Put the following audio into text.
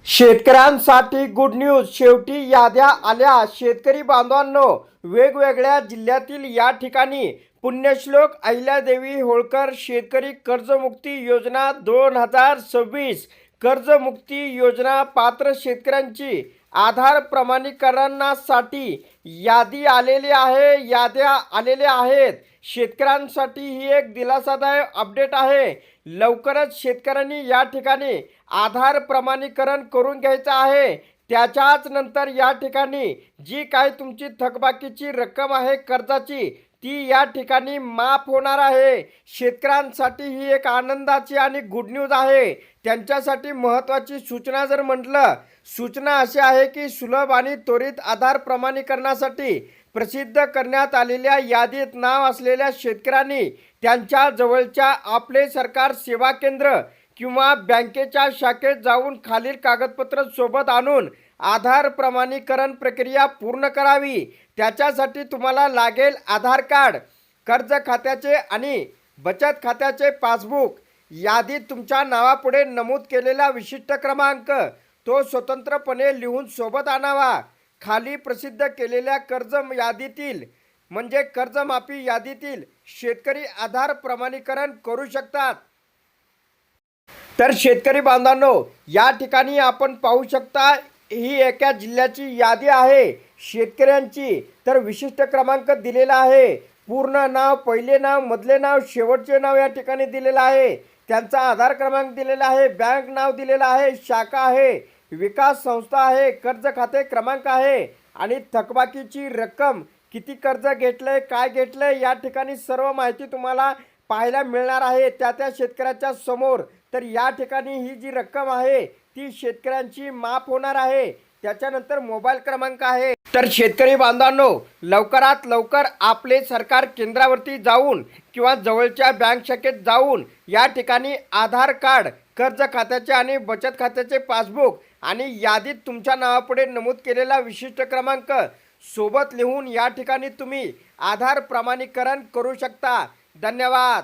शेतकऱ्यांसाठी good news. शेवटी याद्या आल्या. शेतकरी बांधवांनो, वेगवेगळ्या जिल्ह्यातील या ठिकाणी पुण्यश्लोक अहिल्यादेवी होळकर शेतकरी कर्जमुक्ती योजना 2026 कर्जमुक्ती योजना पात्र शेतकऱ्यांची आधार प्रमाणीकरणासाठी यादी आलेली आहे. याद्या आलेल्या आहेत. शेतकऱ्यांसाठी ही एक दिलासादायक अपडेट आहे. लवकरच शेतकऱ्यांनी या ठिकाणी आधार प्रमाणीकरण करून घ्यायचं आहे. त्याच्याच नंतर या ठिकाणी जी काही तुमची थकबाकीची रक्कम आहे कर्जाची, ती या ठिकाणी माफ होणार आहे. शेतकऱ्यांसाठी ही एक आनंदाची आणि गुड न्यूज आहे. त्यांच्यासाठी महत्त्वाची सूचना जर म्हटलं, सूचना अशी आहे की सुलभ आणि त्वरित आधार प्रमाणीकरणासाठी प्रसिद्ध करण्यात आलेल्या यादीत नाव असलेल्या शेतकऱ्यांनी त्यांच्या जवळच्या आपले सरकार सेवा केंद्र किंवा बँकेच्या शाखेत जाऊन खालील कागदपत्र सोबत आणून आधार प्रमाणीकरण प्रक्रिया पूर्ण करावी. त्याच्यासाठी तुम्हाला लागेल आधार कार्ड, कर्ज खात्याचे आणि बचत खात्याचे पासबुक, यादीत तुमच्या नावापुढे नमूद केलेला विशिष्ट क्रमांक तो स्वतंत्रपणे लिहून सोबत आणावा. खाली प्रसिद्ध केलेल्या कर्ज यादीतील म्हणजे कर्जमाफी यादीतील शेतकरी आधार प्रमाणीकरण करू शकतात. तर शेतकरी बांधवांनो, या ठिकाणी आपण पाहू शकता ही एका जिल्ह्याची यादी आहे शेतकऱ्यांची. तर विशिष्ट क्रमांक दिलेला आहे. पूर्ण नाव, पहिले नाव, मधले नाव, शेवटचे नाव या ठिकाणी दिलेलं आहे. त्यांचा आधार क्रमांक दिलेला आहे, बँक नाव दिलेलं आहे, शाखा आहे, विकास संस्था आहे, कर्ज खाते क्रमांक आहे आणि थकबाकीची रक्कम, किती कर्ज घेतलंय, काय घेतलंय, या ठिकाणी सर्व माहिती तुम्हाला पाहायला मिळणार आहे त्या शेतकऱ्याच्या समोर. तर या ठिकाणी ही जी रक्कम आहे ती शेतकऱ्यांची माफ होणार आहे. त्याच्यानंतर मोबाईल क्रमांक आहे. तर शेतकरी बांधवांनो, लवकरात लवकर आपले सरकार केंद्रावरती जाऊन किंवा जवळच्या बँक शाखेत जाऊन या ठिकाणी आधार कार्ड, कर्ज खात्याचे आणि बचत खात्याचे पासबुक आणि यादीत तुमच्या नावापुढे नमूद केलेला विशिष्ट क्रमांक सोबत लिहून या ठिकाणी तुम्ही आधार प्रमाणीकरण करू शकता. धन्यवाद.